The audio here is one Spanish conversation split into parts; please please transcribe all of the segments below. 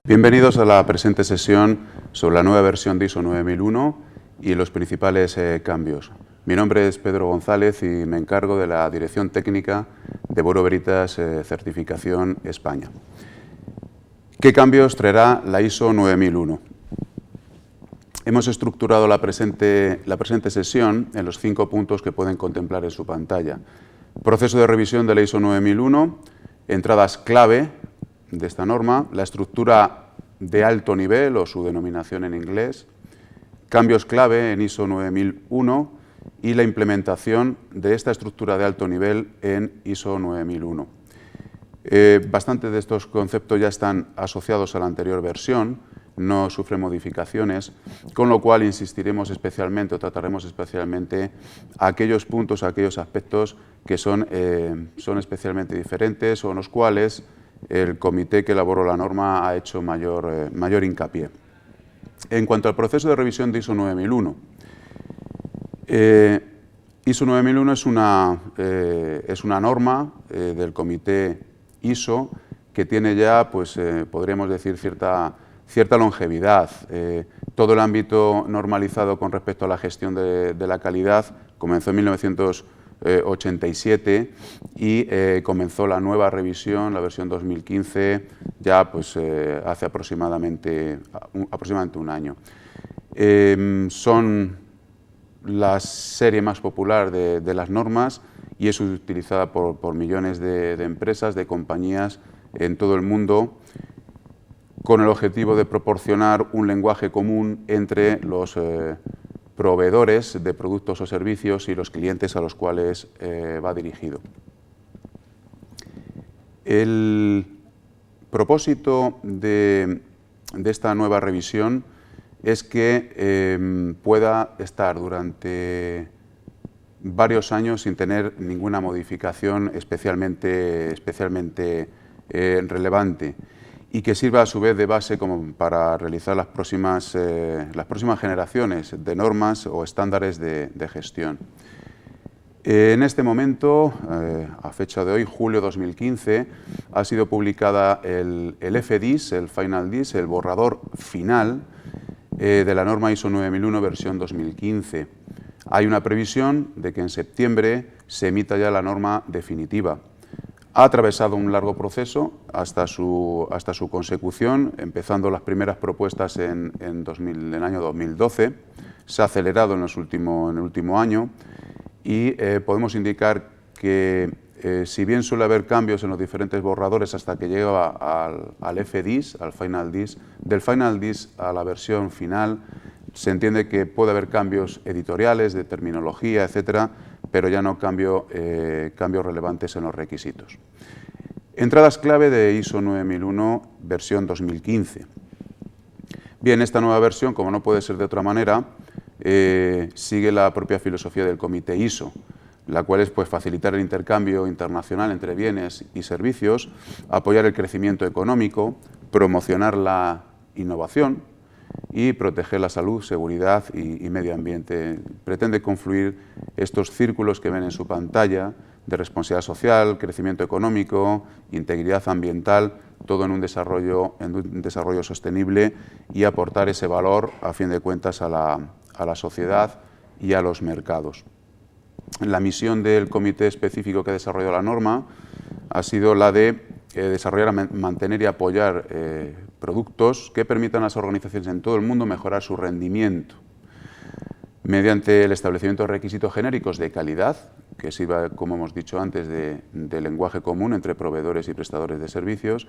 Bienvenidos a la presente sesión sobre la nueva versión de ISO 9001 y los principales cambios. Mi nombre es Pedro González y me encargo de la Dirección Técnica de Bureau Veritas Certificación España. ¿Qué cambios traerá la ISO 9001? Hemos estructurado la presente sesión en los 5 puntos que pueden contemplar en su pantalla. Proceso de revisión de la ISO 9001, entradas clave de esta norma, la estructura de alto nivel o su denominación en inglés, cambios clave en ISO 9001 y la implementación de esta estructura de alto nivel en ISO 9001. Bastantes de estos conceptos ya están asociados a la anterior versión, no sufren modificaciones, con lo cual insistiremos especialmente o trataremos especialmente aquellos puntos, aquellos aspectos que son especialmente diferentes o en los cuales el comité que elaboró la norma ha hecho mayor hincapié. En cuanto al proceso de revisión de ISO 9001, ISO 9001 es una norma del comité ISO que tiene ya, podríamos decir, cierta longevidad. Todo el ámbito normalizado con respecto a la gestión de la calidad comenzó en 1987 y comenzó la nueva revisión, la versión 2015, ya hace aproximadamente un año. Son la serie más popular de las normas y es utilizada por millones de empresas, de compañías en todo el mundo, con el objetivo de proporcionar un lenguaje común entre los proveedores de productos o servicios y los clientes a los cuales va dirigido. El propósito de esta nueva revisión es que pueda estar durante varios años sin tener ninguna modificación especialmente relevante y que sirva a su vez de base como para realizar las próximas generaciones de normas o estándares de gestión. En este momento, a fecha de hoy, julio 2015, ha sido publicada el FDIS, el Final DIS, el borrador final de la norma ISO 9001 versión 2015. Hay una previsión de que en septiembre se emita ya la norma definitiva. Ha atravesado un largo proceso hasta su consecución, empezando las primeras propuestas en el año 2012. Se ha acelerado en el último año y podemos indicar que si bien suele haber cambios en los diferentes borradores hasta que llega al FDIS, al Final DIS, del Final DIS a la versión final, se entiende que puede haber cambios editoriales, de terminología, etcétera, pero ya no cambios relevantes en los requisitos. Entradas clave de ISO 9001 versión 2015. Bien, esta nueva versión, como no puede ser de otra manera, sigue la propia filosofía del comité ISO, la cual es facilitar el intercambio internacional entre bienes y servicios, apoyar el crecimiento económico, promocionar la innovación y proteger la salud, seguridad y medio ambiente. Pretende confluir estos círculos que ven en su pantalla de responsabilidad social, crecimiento económico, integridad ambiental, todo en un desarrollo sostenible y aportar ese valor, a fin de cuentas, a la sociedad y a los mercados. La misión del comité específico que ha desarrollado la norma ha sido la de desarrollar, mantener y apoyar productos que permitan a las organizaciones en todo el mundo mejorar su rendimiento mediante el establecimiento de requisitos genéricos de calidad, que sirva, como hemos dicho antes, de lenguaje común entre proveedores y prestadores de servicios,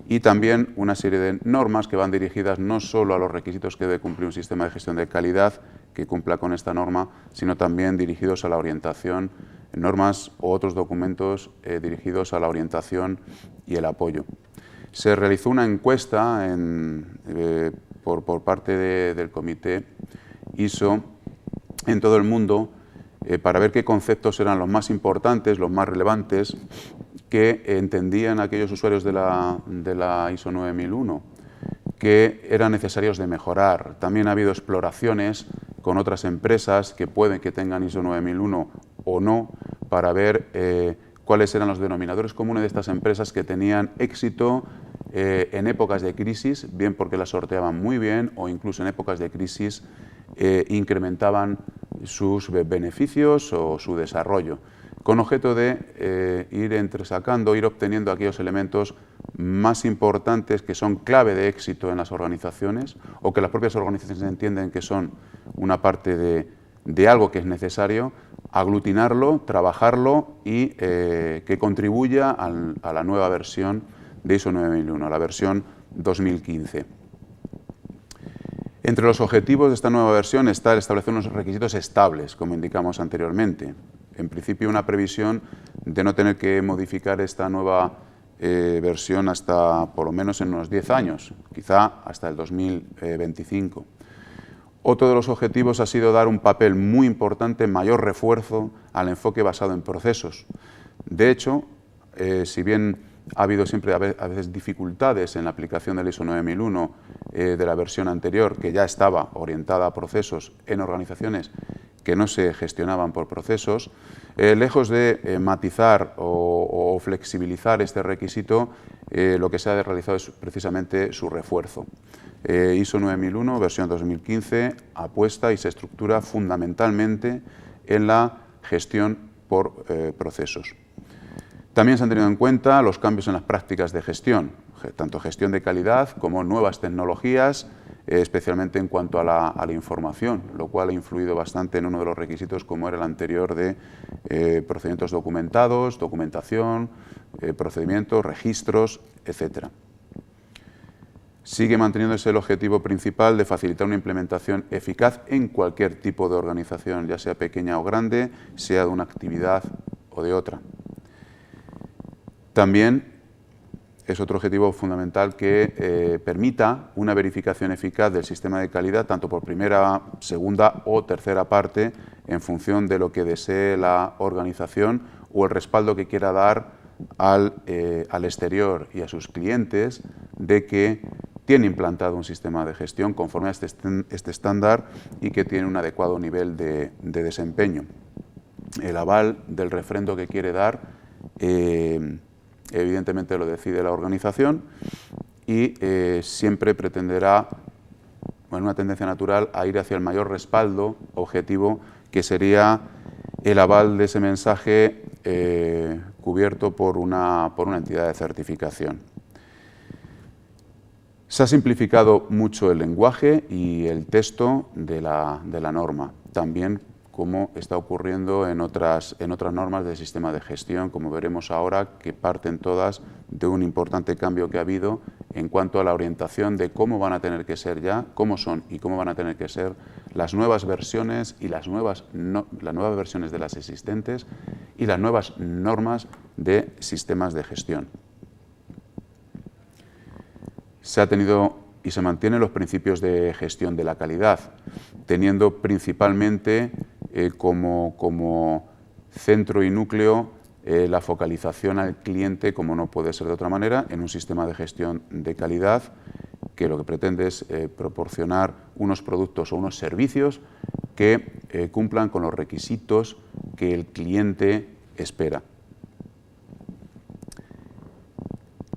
y también una serie de normas que van dirigidas no solo a los requisitos que debe cumplir un sistema de gestión de calidad que cumpla con esta norma, sino también dirigidos a la orientación, normas o otros documentos dirigidos a la orientación y el apoyo. Se realizó una encuesta por parte del comité ISO en todo el mundo para ver qué conceptos eran los más importantes, los más relevantes, que entendían aquellos usuarios de la ISO 9001 que eran necesarios de mejorar. También ha habido exploraciones con otras empresas que pueden que tengan ISO 9001 o no, para ver cuáles eran los denominadores comunes de estas empresas que tenían éxito en épocas de crisis, bien porque las sorteaban muy bien o incluso en épocas de crisis incrementaban sus beneficios o su desarrollo, con objeto de ir entresacando, ir obteniendo aquellos elementos más importantes que son clave de éxito en las organizaciones o que las propias organizaciones entienden que son una parte de algo que es necesario, aglutinarlo, trabajarlo y que contribuya a la nueva versión de ISO 9001, a la versión 2015. Entre los objetivos de esta nueva versión está el establecer unos requisitos estables, como indicamos anteriormente. En principio, una previsión de no tener que modificar esta nueva versión hasta por lo menos en unos 10 años, quizá hasta el 2025. Otro de los objetivos ha sido dar un papel muy importante, mayor refuerzo al enfoque basado en procesos. De hecho, si bien ha habido siempre a veces dificultades en la aplicación del ISO 9001 de la versión anterior, que ya estaba orientada a procesos en organizaciones que no se gestionaban por procesos, lejos de matizar o flexibilizar este requisito, lo que se ha realizado es precisamente su refuerzo. ISO 9001, versión 2015, apuesta y se estructura fundamentalmente en la gestión por procesos. También se han tenido en cuenta los cambios en las prácticas de gestión, tanto gestión de calidad como nuevas tecnologías, especialmente en cuanto a la información, lo cual ha influido bastante en uno de los requisitos como era el anterior de procedimientos documentados, documentación, procedimientos, registros, etc. Sigue manteniéndose el objetivo principal de facilitar una implementación eficaz en cualquier tipo de organización, ya sea pequeña o grande, sea de una actividad o de otra. También es otro objetivo fundamental que permita una verificación eficaz del sistema de calidad, tanto por primera, segunda o tercera parte, en función de lo que desee la organización o el respaldo que quiera dar al exterior y a sus clientes de que tiene implantado un sistema de gestión conforme a este estándar y que tiene un adecuado nivel de desempeño. El aval del refrendo que quiere dar evidentemente lo decide la organización y siempre pretenderá, en una tendencia natural, a ir hacia el mayor respaldo objetivo, que sería el aval de ese mensaje cubierto por una entidad de certificación. Se ha simplificado mucho el lenguaje y el texto de la norma, también como está ocurriendo en otras normas del sistema de gestión, como veremos ahora, que parten todas de un importante cambio que ha habido en cuanto a la orientación de cómo van a tener que ser ya, cómo son y cómo van a tener que ser las nuevas versiones y las nuevas versiones de las existentes y las nuevas normas de sistemas de gestión. Se ha tenido y se mantienen los principios de gestión de la calidad, teniendo principalmente como centro y núcleo la focalización al cliente, como no puede ser de otra manera, en un sistema de gestión de calidad que lo que pretende es proporcionar unos productos o unos servicios que cumplan con los requisitos que el cliente espera.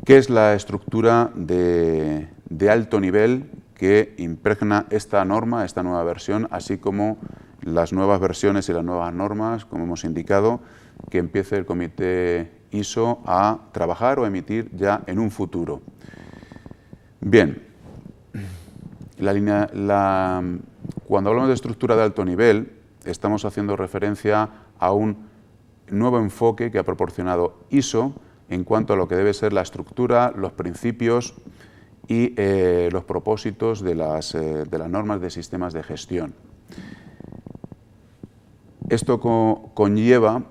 ¿Qué es la estructura de alto nivel que impregna esta norma, esta nueva versión, así como las nuevas versiones y las nuevas normas, como hemos indicado, que empiece el comité ISO a trabajar o emitir ya en un futuro? Bien, cuando hablamos de estructura de alto nivel, estamos haciendo referencia a un nuevo enfoque que ha proporcionado ISO en cuanto a lo que debe ser la estructura, los principios y los propósitos de las normas de sistemas de gestión. Esto conlleva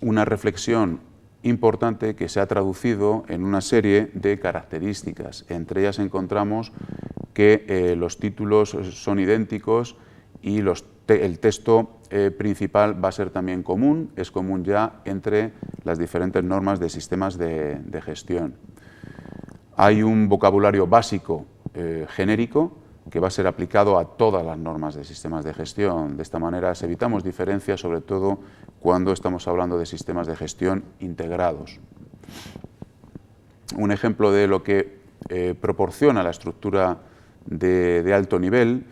una reflexión importante que se ha traducido en una serie de características. Entre ellas encontramos que los títulos son idénticos y el texto principal va a ser también común, es común ya entre las diferentes normas de sistemas de gestión. Hay un vocabulario básico genérico que va a ser aplicado a todas las normas de sistemas de gestión. De esta manera evitamos diferencias, sobre todo cuando estamos hablando de sistemas de gestión integrados. Un ejemplo de lo que proporciona la estructura de alto nivel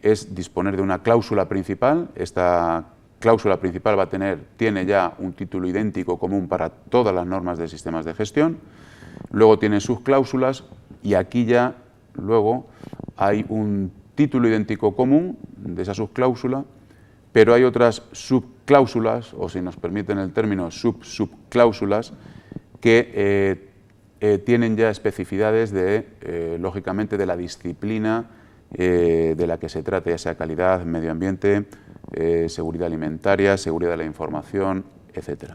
es disponer de una cláusula principal. Esta cláusula principal tiene ya un título idéntico común para todas las normas de sistemas de gestión. Luego tiene sus cláusulas y aquí ya luego hay un título idéntico común de esa subcláusula, pero hay otras subcláusulas, o si nos permiten el término subcláusulas, que tienen ya especificidades lógicamente, de la disciplina de la que se trate, ya sea calidad, medio ambiente, seguridad alimentaria, seguridad de la información, etc.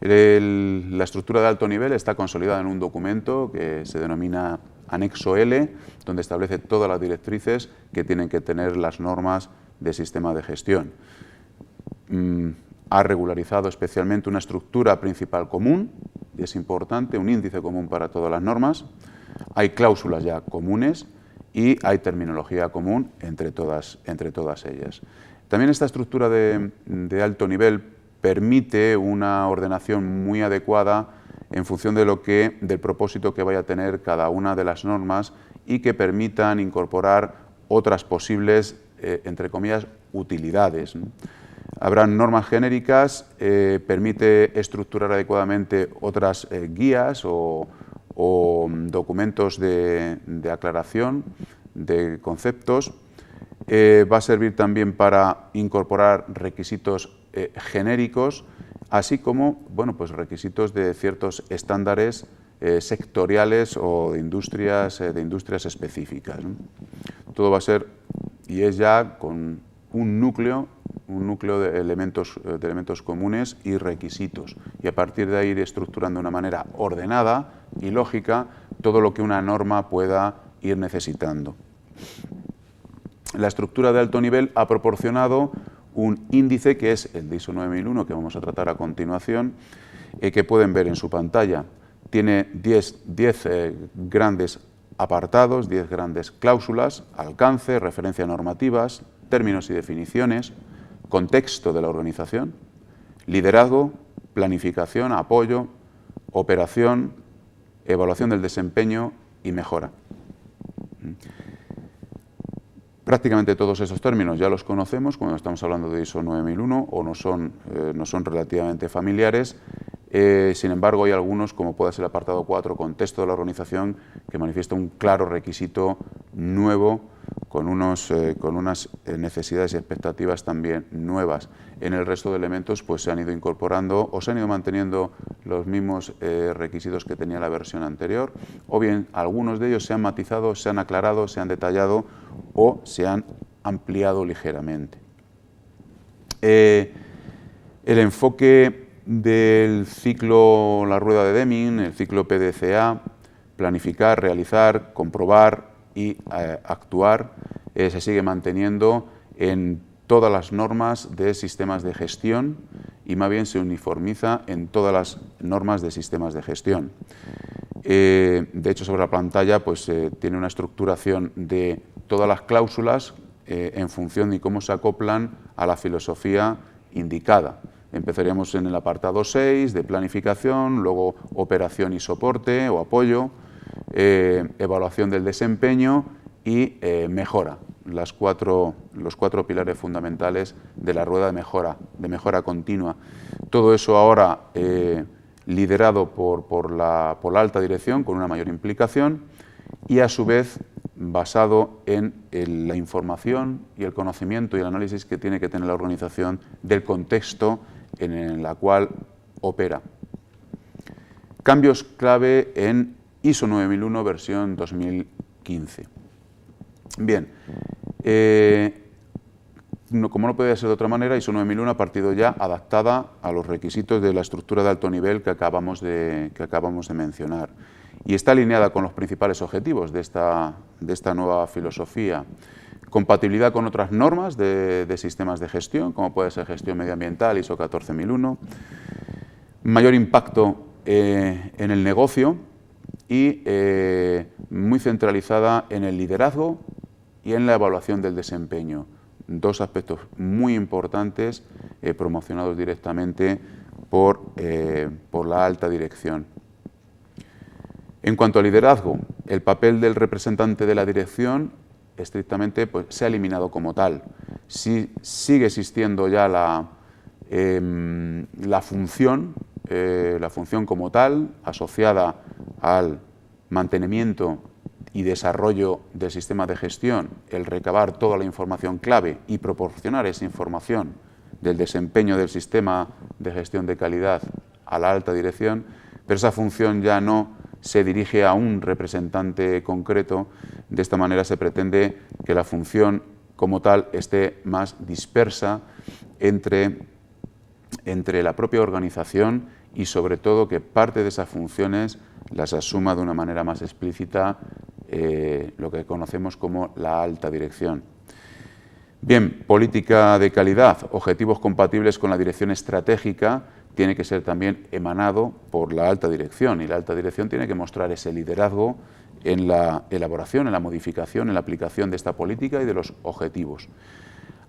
La estructura de alto nivel está consolidada en un documento que se denomina Anexo L, donde establece todas las directrices que tienen que tener las normas de sistema de gestión. Ha regularizado especialmente una estructura principal común, y es importante, un índice común para todas las normas. Hay cláusulas ya comunes y hay terminología común entre todas ellas. También esta estructura de alto nivel permite una ordenación muy adecuada en función del propósito que vaya a tener cada una de las normas y que permitan incorporar otras posibles, entre comillas, utilidades, ¿no? Habrán normas genéricas, permite estructurar adecuadamente otras guías o documentos de aclaración de conceptos. Va a servir también para incorporar requisitos genéricos, así como requisitos de ciertos estándares sectoriales o de industrias específicas, ¿no? Todo va a ser, y es ya con un núcleo de elementos comunes y requisitos, y a partir de ahí ir estructurando de una manera ordenada y lógica todo lo que una norma pueda ir necesitando. La estructura de alto nivel ha proporcionado un índice que es el de ISO 9001, que vamos a tratar a continuación, que pueden ver en su pantalla. Tiene 10 grandes apartados, 10 grandes cláusulas: alcance, referencia a normativas, términos y definiciones, contexto de la organización, liderazgo, planificación, apoyo, operación, evaluación del desempeño y mejora. Prácticamente todos esos términos ya los conocemos cuando estamos hablando de ISO 9001 o no son relativamente familiares. Sin embargo, hay algunos, como puede ser el apartado 4, contexto de la organización, que manifiesta un claro requisito nuevo con unas necesidades y expectativas también nuevas. En el resto de elementos pues se han ido incorporando o se han ido manteniendo los mismos requisitos que tenía la versión anterior, o bien algunos de ellos se han matizado, se han aclarado, se han detallado o se han ampliado ligeramente. El enfoque del ciclo, la rueda de Deming, el ciclo PDCA, planificar, realizar, comprobar y actuar, se sigue manteniendo en todas las normas de sistemas de gestión y más bien se uniformiza en todas las normas de sistemas de gestión. De hecho, sobre la pantalla pues, tiene una estructuración de todas las cláusulas en función de cómo se acoplan a la filosofía indicada. Empezaríamos en el apartado 6 de planificación, luego operación y soporte o apoyo, evaluación del desempeño y mejora, los cuatro pilares fundamentales de la rueda de mejora continua. Todo eso ahora liderado por la alta dirección con una mayor implicación y a su vez basado en la información y el conocimiento y el análisis que tiene que tener la organización del contexto en la cual opera. Cambios clave en ISO 9001 versión 2015. Bien, como no podía ser de otra manera, ISO 9001 ha partido ya adaptada a los requisitos de la estructura de alto nivel que acabamos de mencionar y está alineada con los principales objetivos de esta nueva filosofía. Compatibilidad con otras normas de sistemas de gestión, como puede ser gestión medioambiental, ISO 14001, mayor impacto en el negocio y muy centralizada en el liderazgo y en la evaluación del desempeño. Dos aspectos muy importantes promocionados directamente por la alta dirección. En cuanto al liderazgo, el papel del representante de la dirección estrictamente pues, se ha eliminado como tal. Sí, sigue existiendo ya la función como tal, asociada al mantenimiento y desarrollo del sistema de gestión, el recabar toda la información clave y proporcionar esa información del desempeño del sistema de gestión de calidad a la alta dirección, pero esa función ya no se dirige a un representante concreto. De esta manera se pretende que la función como tal esté más dispersa entre la propia organización y sobre todo que parte de esas funciones las asuma de una manera más explícita lo que conocemos como la alta dirección. Bien, política de calidad, objetivos compatibles con la dirección estratégica, tiene que ser también emanado por la alta dirección, y la alta dirección tiene que mostrar ese liderazgo en la elaboración, en la modificación, en la aplicación de esta política y de los objetivos.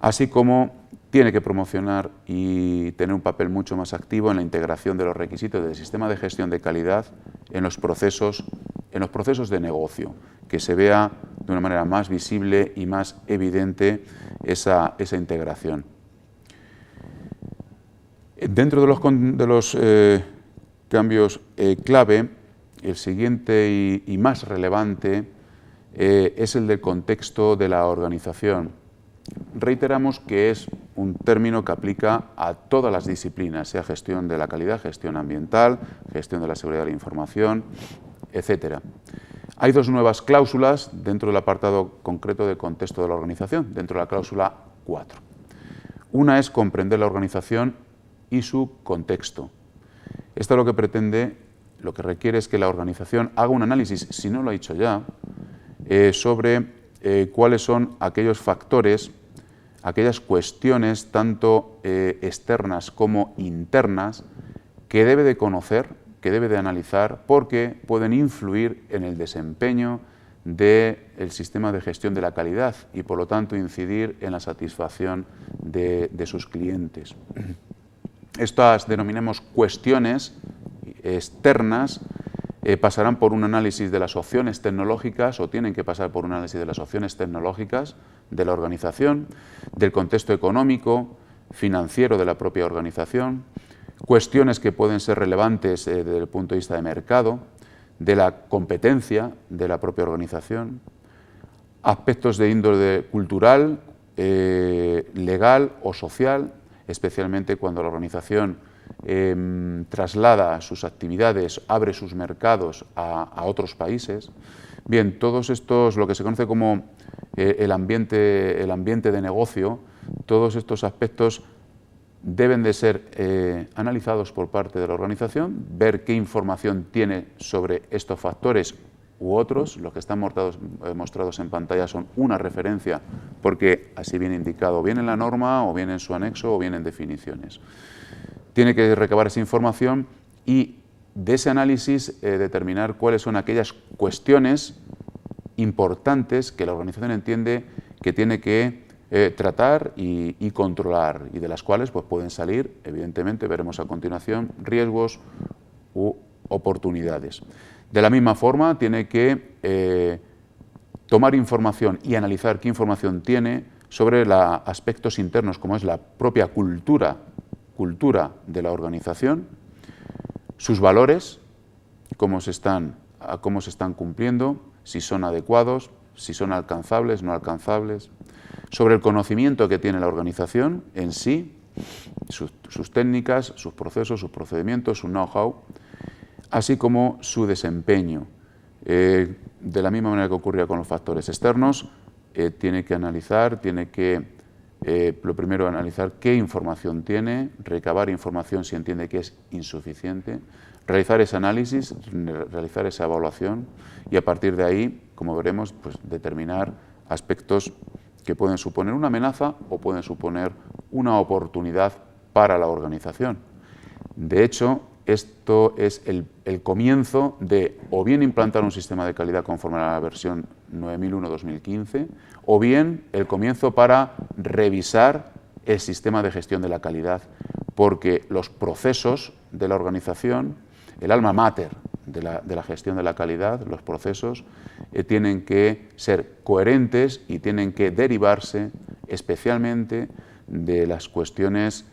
Así como tiene que promocionar y tener un papel mucho más activo en la integración de los requisitos del sistema de gestión de calidad en los procesos de negocio, que se vea de una manera más visible y más evidente esa integración. Dentro de los cambios clave, el siguiente y más relevante es el del contexto de la organización. Reiteramos que es un término que aplica a todas las disciplinas, sea gestión de la calidad, gestión ambiental, gestión de la seguridad de la información, etc. Hay dos nuevas cláusulas dentro del apartado concreto de contexto de la organización, dentro de la cláusula 4. Una es comprender la organización y su contexto. Esto lo que pretende, lo que requiere es que la organización haga un análisis, si no lo ha hecho ya, sobre cuáles son aquellos factores, aquellas cuestiones tanto externas como internas que debe de conocer, que debe de analizar, porque pueden influir en el desempeño del sistema de gestión de la calidad y por lo tanto incidir en la satisfacción de sus clientes. Estas denominamos cuestiones externas, pasarán por un análisis de las opciones tecnológicas o tienen que pasar por un análisis de las opciones tecnológicas de la organización, del contexto económico, financiero de la propia organización, cuestiones que pueden ser relevantes desde el punto de vista de mercado, de la competencia de la propia organización, aspectos de índole cultural, legal o social, especialmente cuando la organización traslada sus actividades, abre sus mercados a otros países. Bien, todos estos, lo que se conoce como el ambiente de negocio, todos estos aspectos deben de ser analizados por parte de la organización, ver qué información tiene sobre estos factores u otros. Los que están mostrados en pantalla son una referencia porque así viene indicado bien en la norma o bien en su anexo o bien en definiciones. Tiene que recabar esa información y de ese análisis determinar cuáles son aquellas cuestiones importantes que la organización entiende que tiene que tratar y controlar y de las cuales pues, pueden salir, evidentemente, veremos a continuación, riesgos u oportunidades. De la misma forma, tiene que tomar información y analizar qué información tiene sobre aspectos internos, como es la propia cultura de la organización, sus valores, cómo se están cumpliendo, si son adecuados, si son alcanzables, no alcanzables, sobre el conocimiento que tiene la organización en sí, sus técnicas, sus procesos, sus procedimientos, su know-how, así como su desempeño. De la misma manera que ocurría con los factores externos, tiene que analizar, lo primero analizar qué información tiene, recabar información si entiende que es insuficiente, realizar ese análisis, realizar esa evaluación y a partir de ahí, como veremos, pues determinar aspectos que pueden suponer una amenaza o pueden suponer una oportunidad para la organización. De hecho, esto es el comienzo de o bien implantar un sistema de calidad conforme a la versión 9001-2015 o bien el comienzo para revisar el sistema de gestión de la calidad, porque los procesos de la organización, el alma mater de la gestión de la calidad, los procesos, tienen que ser coherentes y tienen que derivarse especialmente de las cuestiones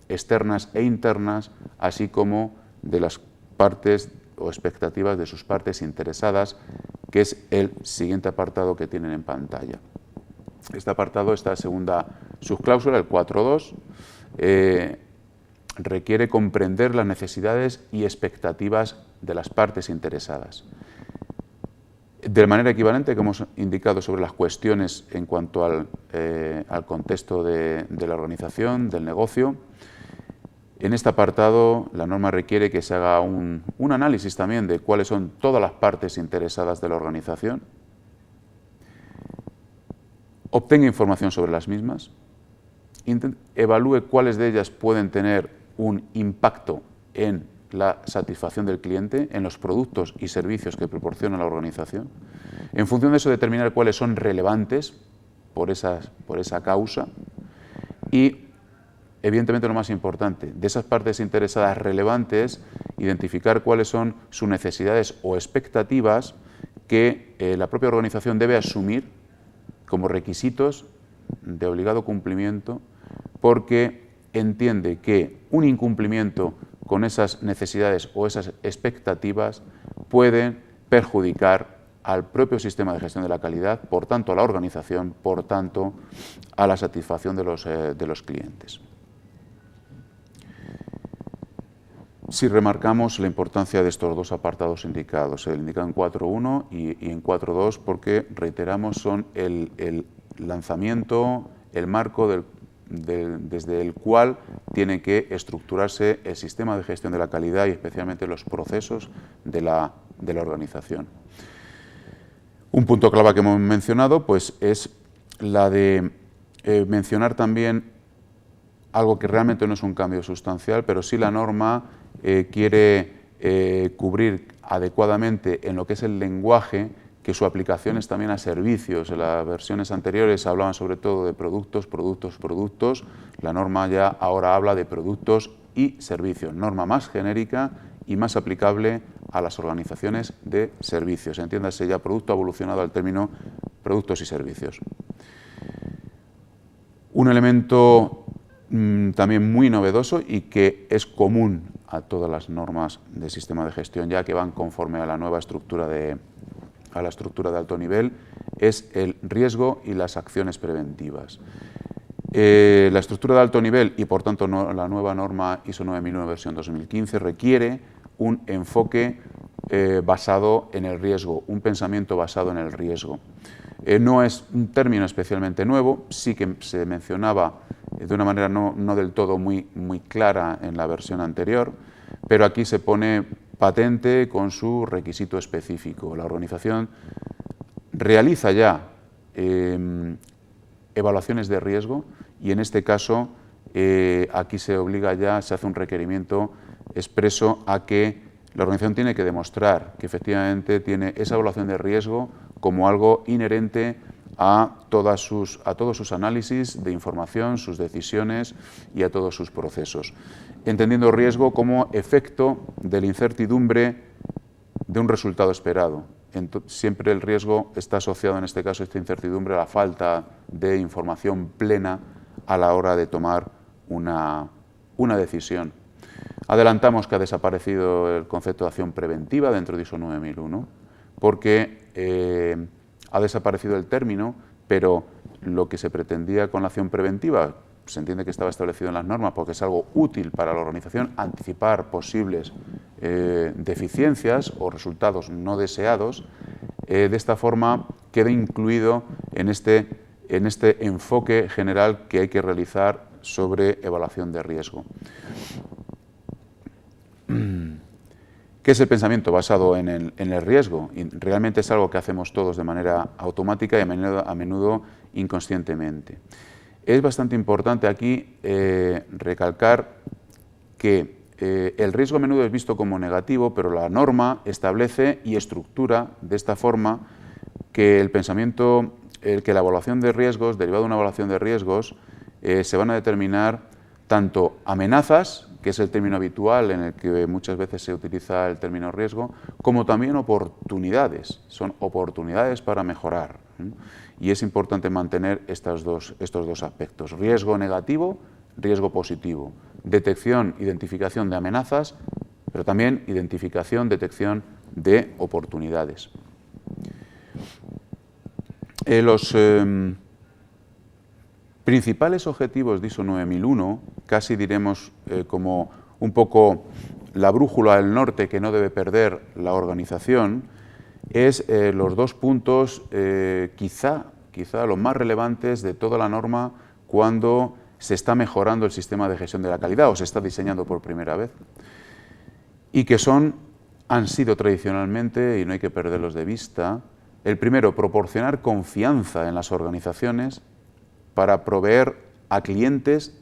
externas e internas, así como de las partes o expectativas de sus partes interesadas, que es el siguiente apartado que tienen en pantalla. Este apartado, esta segunda subcláusula, el 4.2, requiere comprender las necesidades y expectativas de las partes interesadas. De manera equivalente, que hemos indicado sobre las cuestiones en cuanto al contexto de la organización, del negocio, en este apartado la norma requiere que se haga un análisis también de cuáles son todas las partes interesadas de la organización, obtenga información sobre las mismas, evalúe cuáles de ellas pueden tener un impacto en la satisfacción del cliente, en los productos y servicios que proporciona la organización. En función de eso, determinar cuáles son relevantes por esa causa y, evidentemente, lo más importante, de esas partes interesadas relevantes, identificar cuáles son sus necesidades o expectativas que la propia organización debe asumir como requisitos de obligado cumplimiento, porque entiende que un incumplimiento con esas necesidades o esas expectativas pueden perjudicar al propio sistema de gestión de la calidad, por tanto a la organización, por tanto a la satisfacción de los clientes. Si remarcamos la importancia de estos dos apartados indicados, el indicado en 4.1 y en 4.2, porque, reiteramos, son el lanzamiento, el marco desde el cual tiene que estructurarse el sistema de gestión de la calidad y especialmente los procesos de la organización. Un punto clave que hemos mencionado pues, es la de mencionar también algo que realmente no es un cambio sustancial, pero sí la norma quiere cubrir adecuadamente en lo que es el lenguaje, que su aplicación es también a servicios. En las versiones anteriores hablaban sobre todo de productos. La norma ya ahora habla de productos y servicios. Norma más genérica y más aplicable a las organizaciones de servicios. Entiéndase ya, producto ha evolucionado al término productos y servicios. Un elemento también muy novedoso y que es común a todas las normas de sistema de gestión, ya que van conforme a la nueva estructura a la estructura de alto nivel, es el riesgo y las acciones preventivas. La estructura de alto nivel y, por tanto, la nueva norma ISO 9001 versión 2015 requiere un enfoque basado en el riesgo, un pensamiento basado en el riesgo. No es un término especialmente nuevo, sí que se mencionaba de una manera no del todo muy clara en la versión anterior, pero aquí se pone patente con su requisito específico. La organización realiza ya evaluaciones de riesgo y en este caso aquí se obliga ya, se hace un requerimiento expreso a que la organización tiene que demostrar que efectivamente tiene esa evaluación de riesgo como algo inherente a todos sus análisis de información, sus decisiones y a todos sus procesos, entendiendo riesgo como efecto de la incertidumbre de un resultado esperado. Siempre el riesgo está asociado, en este caso, esta incertidumbre, a la falta de información plena a la hora de tomar una decisión. Adelantamos que ha desaparecido el concepto de acción preventiva dentro de ISO 9001, porque ha desaparecido el término, pero lo que se pretendía con la acción preventiva se entiende que estaba establecido en las normas porque es algo útil para la organización, anticipar posibles deficiencias o resultados no deseados. De esta forma queda incluido en este enfoque general que hay que realizar sobre evaluación de riesgo. ¿Qué es el pensamiento basado en el riesgo? Y realmente es algo que hacemos todos de manera automática y a menudo inconscientemente. Es bastante importante aquí recalcar que el riesgo a menudo es visto como negativo, pero la norma establece y estructura de esta forma que el pensamiento, que la evaluación de riesgos, derivado de una evaluación de riesgos, se van a determinar tanto amenazas que es el término habitual en el que muchas veces se utiliza el término riesgo, como también oportunidades. Son oportunidades para mejorar. Y es importante mantener estos dos aspectos: riesgo negativo, riesgo positivo, detección, identificación de amenazas, pero también identificación, detección de oportunidades. Los principales objetivos de ISO 9001, casi diremos como un poco la brújula del norte que no debe perder la organización, es los dos puntos quizá los más relevantes de toda la norma cuando se está mejorando el sistema de gestión de la calidad o se está diseñando por primera vez, y que han sido tradicionalmente, y no hay que perderlos de vista, el primero, proporcionar confianza en las organizaciones para proveer a clientes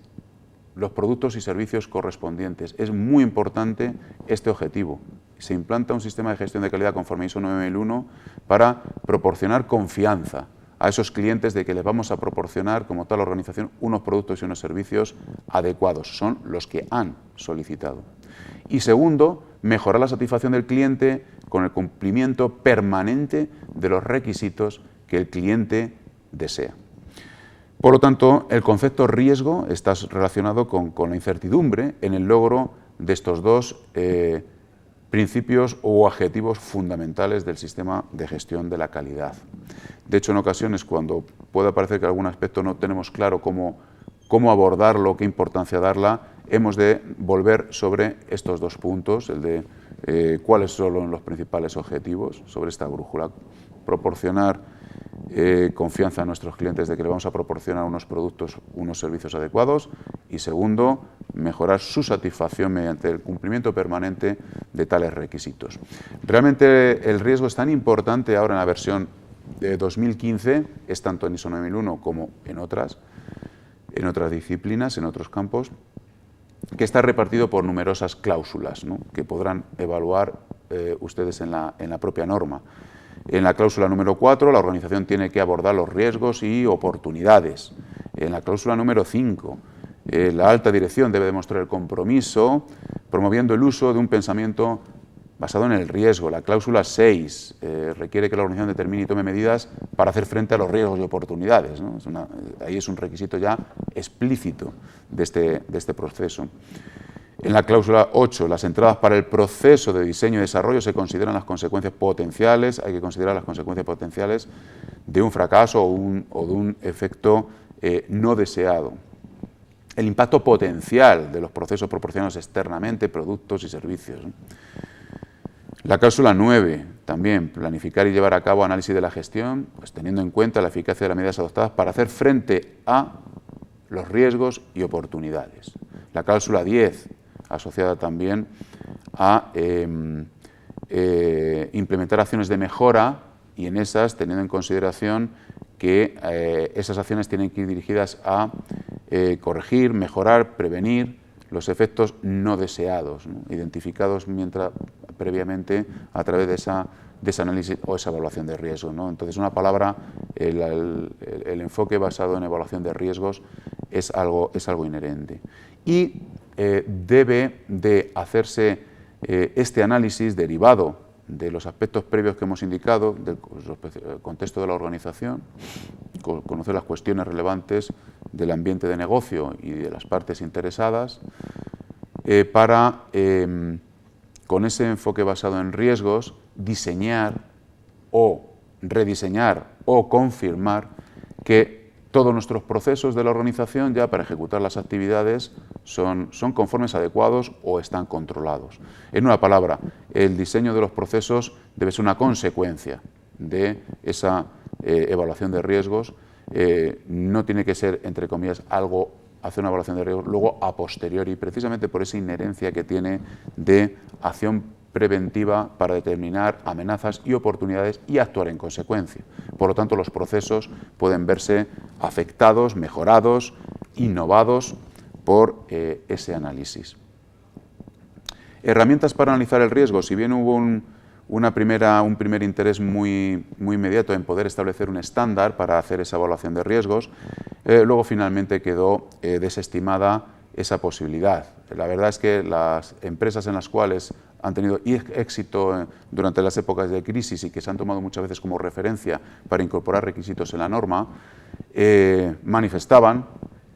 los productos y servicios correspondientes. Es muy importante este objetivo. Se implanta un sistema de gestión de calidad conforme ISO 9001 para proporcionar confianza a esos clientes de que les vamos a proporcionar, como tal organización, unos productos y unos servicios adecuados. Son los que han solicitado. Y segundo, mejorar la satisfacción del cliente con el cumplimiento permanente de los requisitos que el cliente desea. Por lo tanto, el concepto riesgo está relacionado con la incertidumbre en el logro de estos dos principios o objetivos fundamentales del sistema de gestión de la calidad. De hecho, en ocasiones, cuando puede parecer que algún aspecto no tenemos claro cómo abordarlo, qué importancia darla, hemos de volver sobre estos dos puntos, el de cuáles son los principales objetivos, sobre esta brújula: proporcionar confianza a nuestros clientes de que le vamos a proporcionar unos productos, unos servicios adecuados, y segundo, mejorar su satisfacción mediante el cumplimiento permanente de tales requisitos. Realmente el riesgo es tan importante ahora en la versión de 2015, es tanto en ISO 9001 como en otras disciplinas, en otros campos, que está repartido por numerosas cláusulas, ¿no?, que podrán evaluar ustedes en la propia norma. En la cláusula número 4, la organización tiene que abordar los riesgos y oportunidades. En la cláusula número 5, la alta dirección debe demostrar el compromiso promoviendo el uso de un pensamiento basado en el riesgo. La cláusula 6 requiere que la organización determine y tome medidas para hacer frente a los riesgos y oportunidades, ¿no? Ahí es un requisito ya explícito de este proceso. En la cláusula 8, las entradas para el proceso de diseño y desarrollo se consideran las consecuencias potenciales, hay que considerar las consecuencias potenciales de un fracaso o de un efecto no deseado. El impacto potencial de los procesos proporcionados externamente, productos y servicios, ¿no? La cláusula 9, también, planificar y llevar a cabo análisis de la gestión, pues teniendo en cuenta la eficacia de las medidas adoptadas para hacer frente a los riesgos y oportunidades. La cláusula 10, asociada también a implementar acciones de mejora, y en esas teniendo en consideración que esas acciones tienen que ir dirigidas a corregir, mejorar, prevenir los efectos no deseados, ¿no?, identificados previamente a través de ese análisis o esa evaluación de riesgos, ¿no? Entonces, una palabra, el enfoque basado en evaluación de riesgos es algo inherente. Y debe de hacerse este análisis derivado de los aspectos previos que hemos indicado, del contexto de la organización, conocer las cuestiones relevantes del ambiente de negocio y de las partes interesadas, para, con ese enfoque basado en riesgos, diseñar o rediseñar o confirmar que todos nuestros procesos de la organización ya para ejecutar las actividades son conformes, adecuados o están controlados. En una palabra, el diseño de los procesos debe ser una consecuencia de esa evaluación de riesgos. No tiene que ser, entre comillas, hacer una evaluación de riesgos luego a posteriori, precisamente por esa inherencia que tiene de acción preventiva para determinar amenazas y oportunidades y actuar en consecuencia. Por lo tanto, los procesos pueden verse afectados, mejorados, innovados por ese análisis. Herramientas para analizar el riesgo. Si bien hubo un primer interés muy inmediato en poder establecer un estándar para hacer esa evaluación de riesgos, luego finalmente quedó desestimada esa posibilidad. la verdad es que las empresas en las cuales han tenido éxito durante las épocas de crisis y que se han tomado muchas veces como referencia para incorporar requisitos en la norma, manifestaban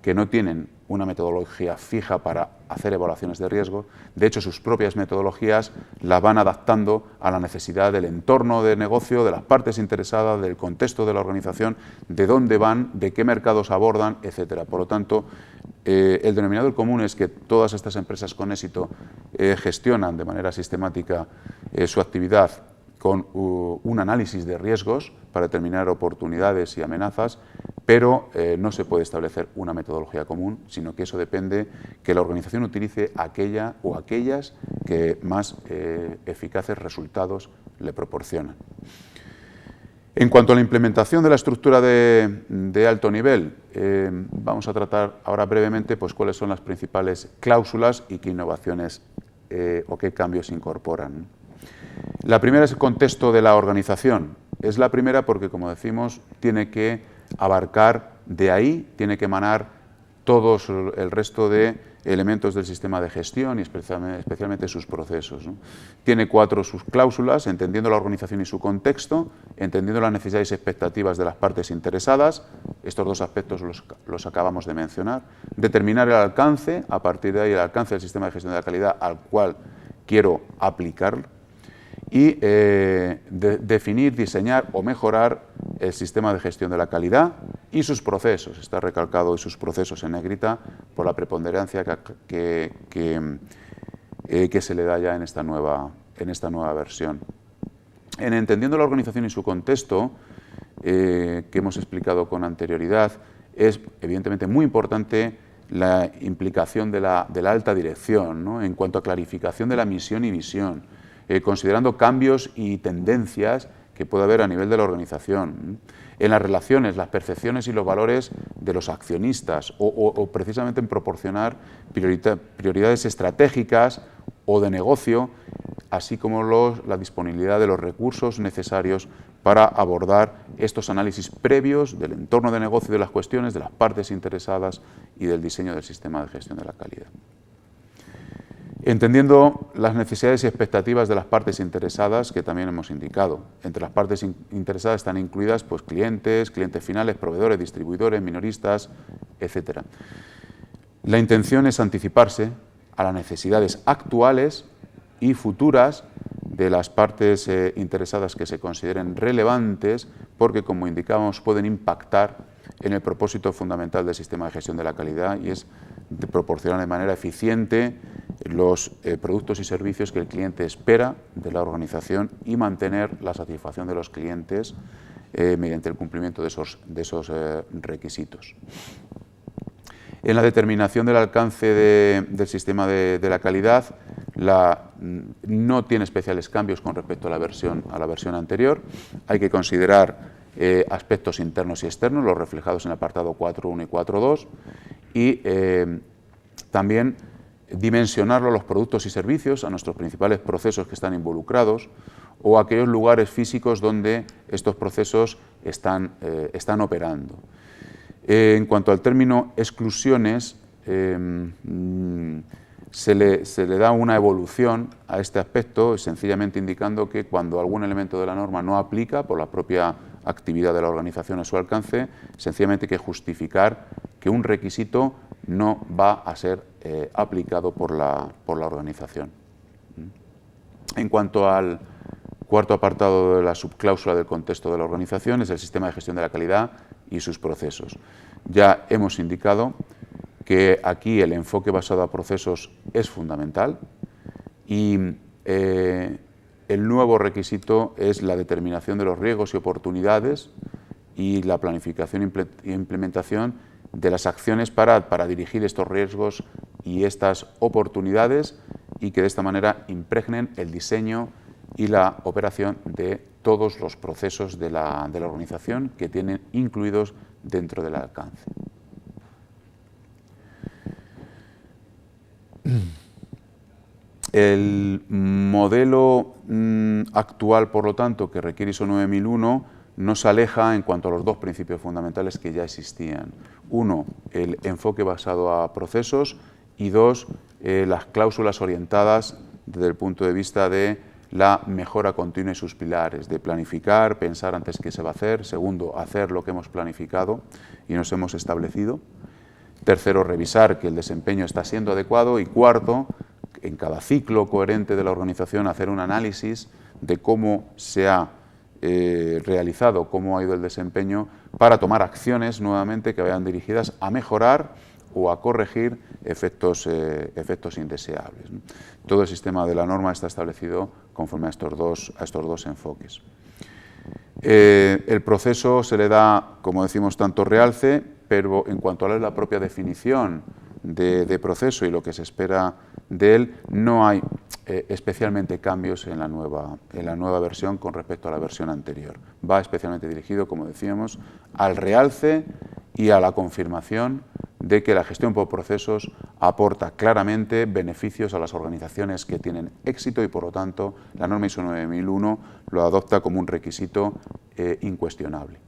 que no tienen una metodología fija para hacer evaluaciones de riesgo. De hecho, sus propias metodologías las van adaptando a la necesidad del entorno de negocio, de las partes interesadas, del contexto de la organización, de dónde van, de qué mercados abordan, etcétera. Por lo tanto, el denominador común es que todas estas empresas con éxito gestionan de manera sistemática su actividad con un análisis de riesgos para determinar oportunidades y amenazas, pero no se puede establecer una metodología común, sino que eso depende que la organización utilice aquella o aquellas que más eficaces resultados le proporcionan. En cuanto a la implementación de la estructura de alto nivel, vamos a tratar ahora brevemente pues, cuáles son las principales cláusulas y qué innovaciones o qué cambios se incorporan. La primera es el contexto de la organización. Es la primera porque, como decimos, tiene que abarcar de ahí, tiene que emanar todos el resto de elementos del sistema de gestión y especialmente sus procesos, ¿no? Tiene 4 subcláusulas: entendiendo la organización y su contexto, entendiendo las necesidades y expectativas de las partes interesadas, estos 2 aspectos los acabamos de mencionar, determinar el alcance, a partir de ahí el alcance del sistema de gestión de la calidad al cual quiero aplicar, y definir, diseñar o mejorar el sistema de gestión de la calidad y sus procesos. Está recalcado sus procesos en negrita por la preponderancia que se le da ya en esta nueva versión. En entendiendo la organización y su contexto, que hemos explicado con anterioridad, es evidentemente muy importante la implicación de la alta dirección, ¿no? En cuanto a clarificación de la misión y visión, considerando cambios y tendencias que puede haber a nivel de la organización, en las relaciones, las percepciones y los valores de los accionistas, o precisamente en proporcionar prioridades estratégicas o de negocio, así como la disponibilidad de los recursos necesarios para abordar estos análisis previos del entorno de negocio, de las cuestiones, de las partes interesadas y del diseño del sistema de gestión de la calidad. Entendiendo las necesidades y expectativas de las partes interesadas, que también hemos indicado. Entre las partes interesadas están incluidas pues, clientes finales, proveedores, distribuidores, minoristas, etc. La intención es anticiparse a las necesidades actuales y futuras de las partes interesadas que se consideren relevantes, porque, como indicábamos, pueden impactar en el propósito fundamental del sistema de gestión de la calidad, y es de proporcionar de manera eficiente los productos y servicios que el cliente espera de la organización y mantener la satisfacción de los clientes mediante el cumplimiento de esos requisitos. En la determinación del alcance del sistema de la calidad, no tiene especiales cambios con respecto a la versión anterior. Hay que considerar aspectos internos y externos, los reflejados en el apartado 4.1 y 4.2, y también dimensionarlo los productos y servicios a nuestros principales procesos que están involucrados o aquellos lugares físicos donde estos procesos están operando. En cuanto al término exclusiones, se le da una evolución a este aspecto, sencillamente indicando que cuando algún elemento de la norma no aplica por la propia actividad de la organización a su alcance, sencillamente hay que justificar que un requisito no va a ser aplicado por la organización. En cuanto al cuarto apartado de la subcláusula del contexto de la organización, es el sistema de gestión de la calidad y sus procesos. Ya hemos indicado que aquí el enfoque basado a procesos es fundamental y el nuevo requisito es la determinación de los riesgos y oportunidades y la planificación e implementación de las acciones para dirigir estos riesgos y estas oportunidades, y que de esta manera impregnen el diseño y la operación de todos los procesos de la organización que tienen incluidos dentro del alcance. El modelo actual, por lo tanto, que requiere ISO 9001, no se aleja en cuanto a los 2 principios fundamentales que ya existían. 1, el enfoque basado a procesos, y 2, las cláusulas orientadas desde el punto de vista de la mejora continua y sus pilares, de planificar, pensar antes qué se va a hacer. Segundo, hacer lo que hemos planificado y nos hemos establecido. Tercero, revisar que el desempeño está siendo adecuado. Y cuarto, en cada ciclo coherente de la organización, hacer un análisis de cómo se ha realizado, cómo ha ido el desempeño, para tomar acciones nuevamente que vayan dirigidas a mejorar o a corregir efectos indeseables. Todo el sistema de la norma está establecido conforme a estos dos enfoques. El proceso se le da, como decimos, tanto realce, pero en cuanto a la propia definición de proceso y lo que se espera de él, no hay especialmente cambios en la nueva versión con respecto a la versión anterior. Va especialmente dirigido, como decíamos, al realce y a la confirmación de que la gestión por procesos aporta claramente beneficios a las organizaciones que tienen éxito y, por lo tanto, la norma ISO 9001 lo adopta como un requisito incuestionable.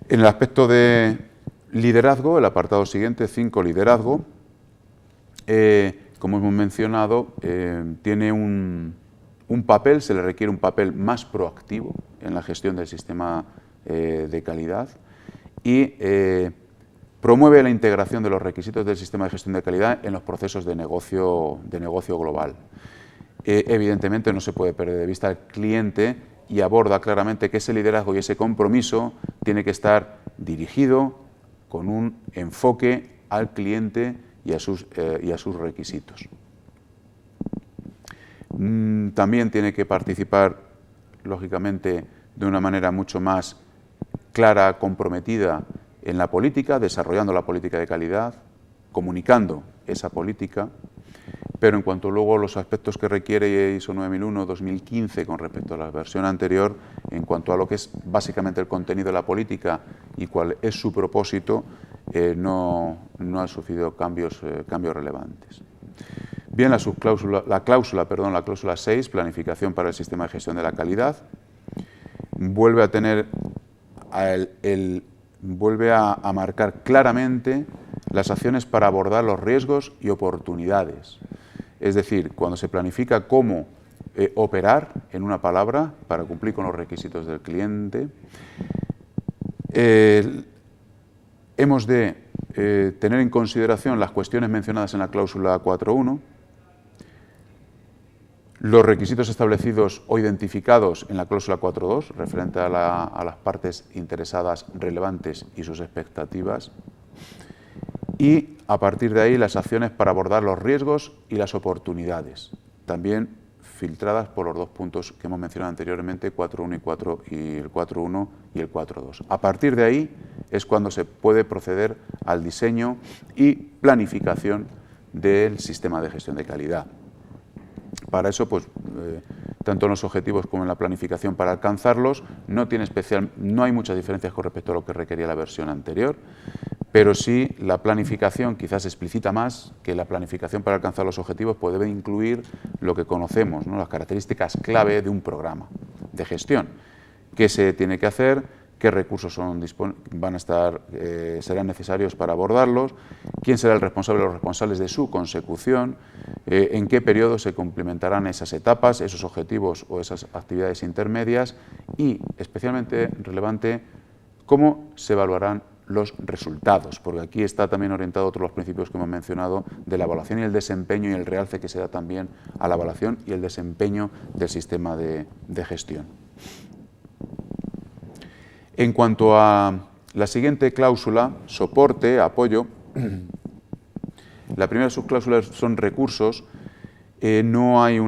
En el aspecto de liderazgo, el apartado siguiente, 5, liderazgo, como hemos mencionado, tiene un papel, se le requiere un papel más proactivo en la gestión del sistema de calidad y promueve la integración de los requisitos del sistema de gestión de calidad en los procesos de negocio global. Evidentemente no se puede perder de vista al cliente y aborda claramente que ese liderazgo y ese compromiso tiene que estar dirigido con un enfoque al cliente y a sus requisitos. También tiene que participar, lógicamente, de una manera mucho más clara, comprometida en la política, desarrollando la política de calidad, comunicando esa política, pero en cuanto luego a los aspectos que requiere ISO 9001-2015 con respecto a la versión anterior, en cuanto a lo que es básicamente el contenido de la política y cuál es su propósito, no ha sufrido cambios relevantes. Bien, la cláusula 6, planificación para el sistema de gestión de la calidad, vuelve a tener vuelve a marcar claramente las acciones para abordar los riesgos y oportunidades. Es decir, cuando se planifica cómo operar, en una palabra, para cumplir con los requisitos del cliente, hemos de tener en consideración las cuestiones mencionadas en la cláusula 4.1, los requisitos establecidos o identificados en la cláusula 4.2, referente a las partes interesadas relevantes y sus expectativas, y a partir de ahí las acciones para abordar los riesgos y las oportunidades, también filtradas por los dos puntos que hemos mencionado anteriormente, 4.1 y el 4.1 y el 4.2. A partir de ahí es cuando se puede proceder al diseño y planificación del sistema de gestión de calidad. Para eso, pues, tanto en los objetivos como en la planificación para alcanzarlos, no hay muchas diferencias con respecto a lo que requería la versión anterior, pero sí la planificación quizás explicita más que la planificación para alcanzar los objetivos, pues debe incluir lo que conocemos, ¿no? Las características clave de un programa de gestión. ¿Qué se tiene que hacer? ¿Qué recursos serán necesarios para abordarlos? ¿Quién será el responsable o los responsables de su consecución? ¿En qué periodo se complementarán esas etapas, esos objetivos o esas actividades intermedias? Y, especialmente relevante, ¿cómo se evaluarán los resultados? Porque aquí está también orientado a otros los principios que hemos mencionado de la evaluación y el desempeño y el realce que se da también a la evaluación y el desempeño del sistema de gestión. En cuanto a la siguiente cláusula, soporte, apoyo, la primera subcláusula son recursos. No hay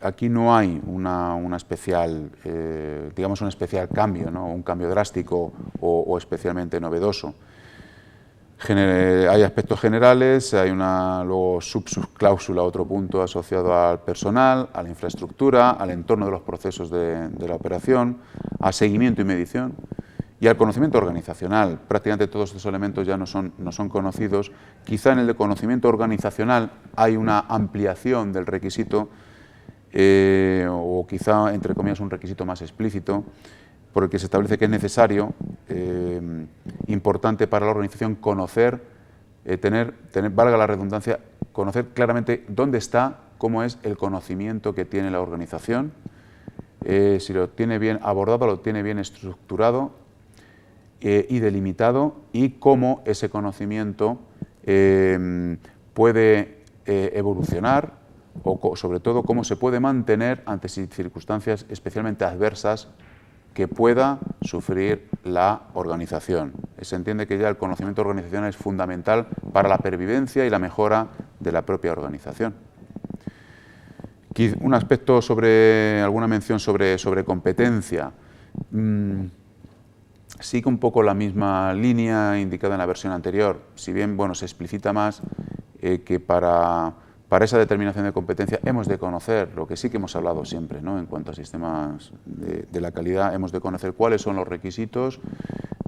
aquí no hay un especial cambio, ¿no? Un cambio drástico o especialmente novedoso. Hay aspectos generales, hay luego subcláusula, otro punto asociado al personal, a la infraestructura, al entorno de los procesos de la operación, a seguimiento y medición y al conocimiento organizacional. Prácticamente todos estos elementos ya no son conocidos. Quizá en el de conocimiento organizacional hay una ampliación del requisito o quizá, entre comillas, un requisito más explícito, por el que se establece que es necesario, importante para la organización, conocer valga la redundancia, conocer claramente dónde está, cómo es el conocimiento que tiene la organización, si lo tiene bien abordado, lo tiene bien estructurado y delimitado, y cómo ese conocimiento puede evolucionar, o sobre todo cómo se puede mantener ante circunstancias especialmente adversas que pueda sufrir la organización. Se entiende que ya el conocimiento organizacional es fundamental para la pervivencia y la mejora de la propia organización. Un aspecto alguna mención sobre competencia. Sigue un poco la misma línea indicada en la versión anterior, si bien se explicita más que para esa determinación de competencia hemos de conocer lo que sí que hemos hablado siempre, ¿no? En cuanto a sistemas de la calidad, hemos de conocer cuáles son los requisitos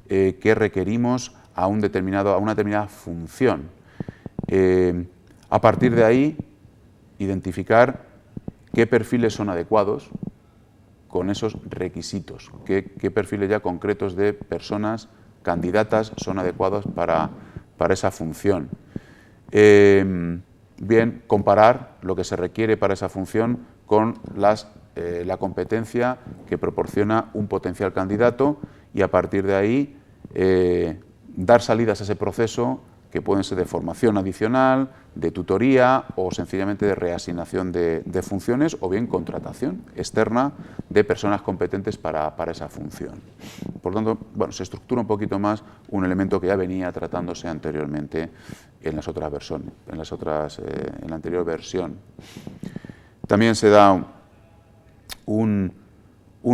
que requerimos a una determinada función. A partir de ahí, identificar qué perfiles son adecuados con esos requisitos, qué perfiles ya concretos de personas candidatas son adecuados para esa función. Bien, comparar lo que se requiere para esa función con la competencia que proporciona un potencial candidato, y a partir de ahí dar salidas a ese proceso, que pueden ser de formación adicional, de tutoría o sencillamente de reasignación de funciones, o bien contratación externa de personas competentes para esa función. Por lo tanto, se estructura un poquito más un elemento que ya venía tratándose anteriormente en las otras versiones, en la anterior versión. También se da un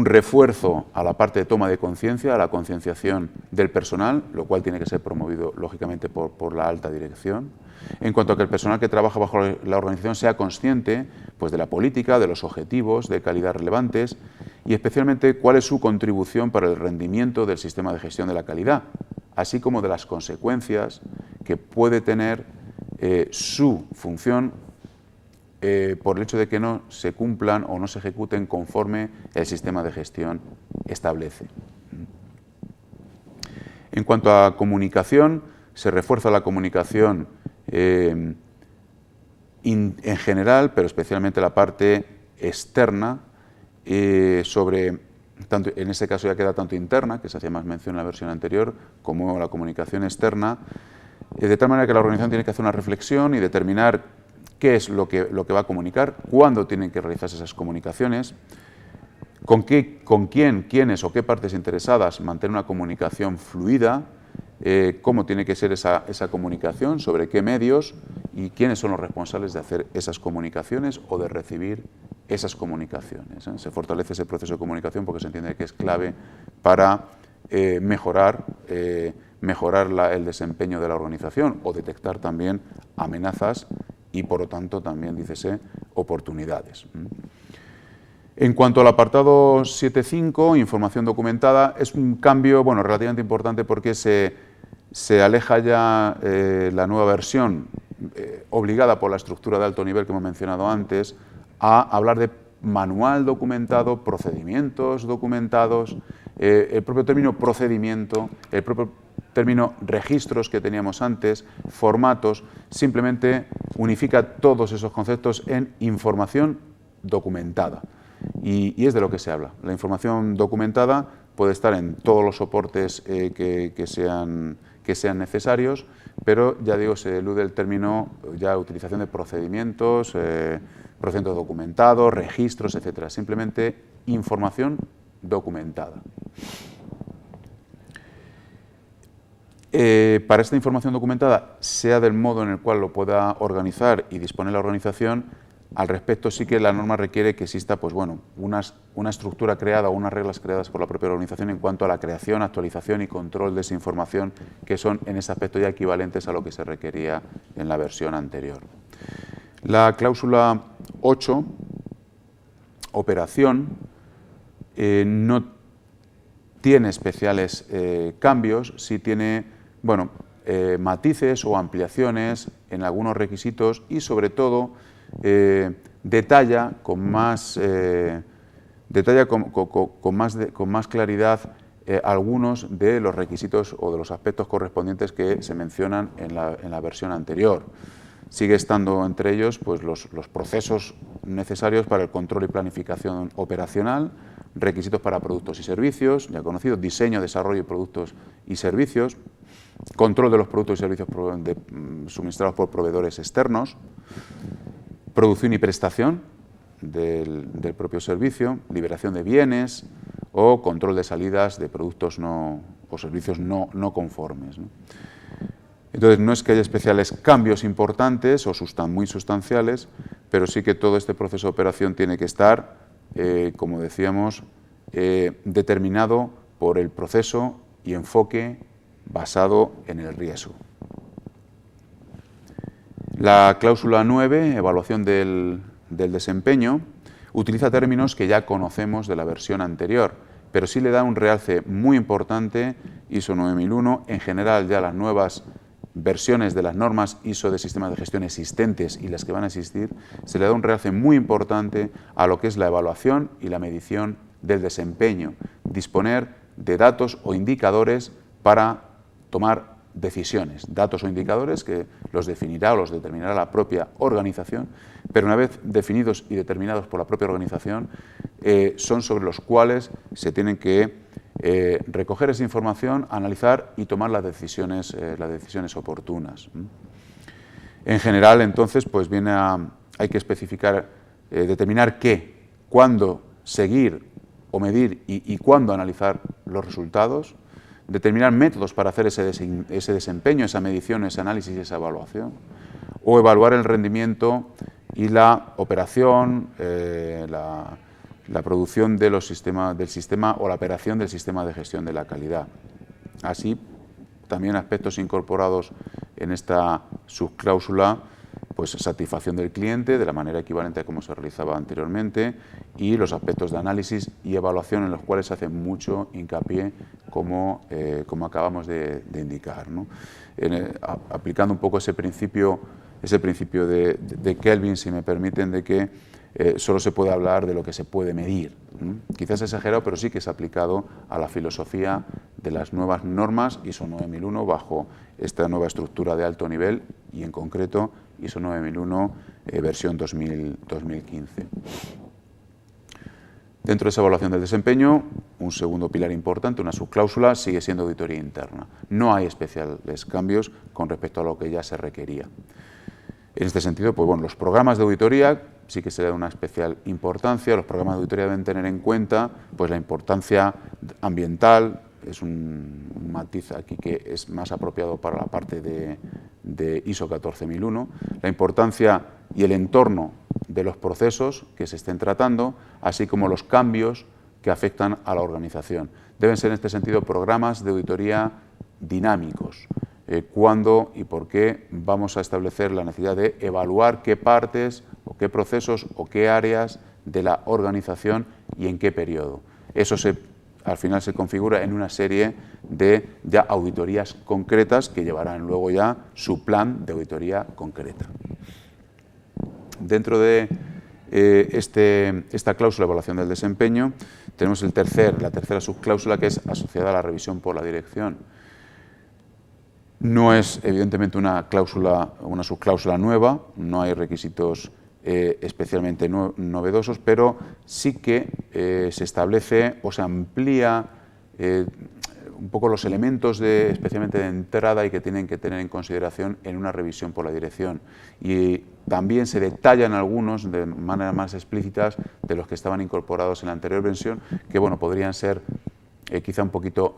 refuerzo a la parte de toma de conciencia, a la concienciación del personal, lo cual tiene que ser promovido lógicamente por la alta dirección, en cuanto a que el personal que trabaja bajo la organización sea consciente de la política, de los objetivos de calidad relevantes, y especialmente cuál es su contribución para el rendimiento del sistema de gestión de la calidad, así como de las consecuencias que puede tener su función por el hecho de que no se cumplan o no se ejecuten conforme el sistema de gestión establece. En cuanto a comunicación, se refuerza la comunicación en general, pero especialmente la parte externa, en este caso ya queda tanto interna, que se hacía más mención en la versión anterior, como la comunicación externa, de tal manera que la organización tiene que hacer una reflexión y determinar qué es lo que va a comunicar, cuándo tienen que realizarse esas comunicaciones, con quién, quiénes o qué partes interesadas mantener una comunicación fluida, cómo tiene que ser esa comunicación, sobre qué medios y quiénes son los responsables de hacer esas comunicaciones o de recibir esas comunicaciones. Se fortalece ese proceso de comunicación porque se entiende que es clave para mejorar el desempeño de la organización, o detectar también amenazas y, por lo tanto, también, dícese, oportunidades. En cuanto al apartado 7.5, información documentada, es un cambio relativamente importante porque se aleja ya la nueva versión, obligada por la estructura de alto nivel que hemos mencionado antes, a hablar de manual documentado, procedimientos documentados, el propio término procedimiento, el propio término registros que teníamos antes, formatos, simplemente unifica todos esos conceptos en información documentada. Y es de lo que se habla. La información documentada puede estar en todos los soportes que sean necesarios, pero ya digo, se elude el término ya utilización de procedimientos, procedimientos documentados, registros, etcétera. Simplemente información documentada. Para esta información documentada, sea del modo en el cual lo pueda organizar y disponer la organización, al respecto sí que la norma requiere que exista una estructura creada o unas reglas creadas por la propia organización en cuanto a la creación, actualización y control de esa información, que son en ese aspecto ya equivalentes a lo que se requería en la versión anterior. La cláusula 8, operación, no tiene especiales cambios, sí tiene matices o ampliaciones en algunos requisitos, y sobre todo detalla con más claridad algunos de los requisitos o de los aspectos correspondientes que se mencionan en la versión anterior. Sigue estando entre ellos pues, los procesos necesarios para el control y planificación operacional, requisitos para productos y servicios, ya conocidos, diseño, desarrollo de productos y servicios, control de los productos y servicios suministrados por proveedores externos, producción y prestación del propio servicio, liberación de bienes o control de salidas de productos o servicios no conformes, ¿no? Entonces, no es que haya especiales cambios importantes o muy sustanciales, pero sí que todo este proceso de operación tiene que estar, como decíamos, determinado por el proceso y enfoque basado en el riesgo. La cláusula 9, evaluación del desempeño, utiliza términos que ya conocemos de la versión anterior, pero sí le da un realce muy importante ISO 9001, en general ya las nuevas versiones de las normas ISO de sistemas de gestión existentes y las que van a existir, se le da un realce muy importante a lo que es la evaluación y la medición del desempeño, disponer de datos o indicadores para tomar decisiones, datos o indicadores que los definirá o los determinará la propia organización, pero una vez definidos y determinados por la propia organización, son sobre los cuales se tienen que recoger esa información, analizar y tomar las decisiones oportunas. En general, entonces, pues hay que especificar, determinar qué, cuándo seguir o medir y cuándo analizar los resultados, determinar métodos para hacer ese desempeño, esa medición, ese análisis y esa evaluación, o evaluar el rendimiento y la operación, la producción del sistema o la operación del sistema de gestión de la calidad. Así, también aspectos incorporados en esta subcláusula, pues satisfacción del cliente de la manera equivalente a como se realizaba anteriormente y los aspectos de análisis y evaluación en los cuales se hace mucho hincapié como acabamos de indicar, ¿no? Aplicando un poco ese principio de Kelvin, si me permiten, de que solo se puede hablar de lo que se puede medir. Quizás exagerado, pero sí que es aplicado a la filosofía de las nuevas normas ISO 9001 bajo esta nueva estructura de alto nivel y en concreto ISO 9001 versión 2015. Dentro de esa evaluación del desempeño, un segundo pilar importante, una subcláusula, sigue siendo auditoría interna. No hay especiales cambios con respecto a lo que ya se requería. En este sentido, pues bueno, los programas de auditoría sí que se le da una especial importancia. Los programas de auditoría deben tener en cuenta pues, la importancia ambiental, es un matiz aquí que es más apropiado para la parte de ISO 14001, la importancia y el entorno de los procesos que se estén tratando, así como los cambios que afectan a la organización. Deben ser en este sentido programas de auditoría dinámicos. Cuándo y por qué vamos a establecer la necesidad de evaluar qué partes o qué procesos o qué áreas de la organización y en qué periodo. Eso al final se configura en una serie de ya auditorías concretas que llevarán luego ya su plan de auditoría concreta. Dentro de esta cláusula de evaluación del desempeño tenemos la tercera subcláusula, que es asociada a la revisión por la dirección. No es evidentemente una subcláusula nueva, no hay requisitos especialmente novedosos, pero sí que se establece o se amplía un poco los elementos especialmente de entrada y que tienen que tener en consideración en una revisión por la dirección. Y también se detallan algunos de manera más explícitas de los que estaban incorporados en la anterior versión, que bueno, podrían ser quizá un poquito,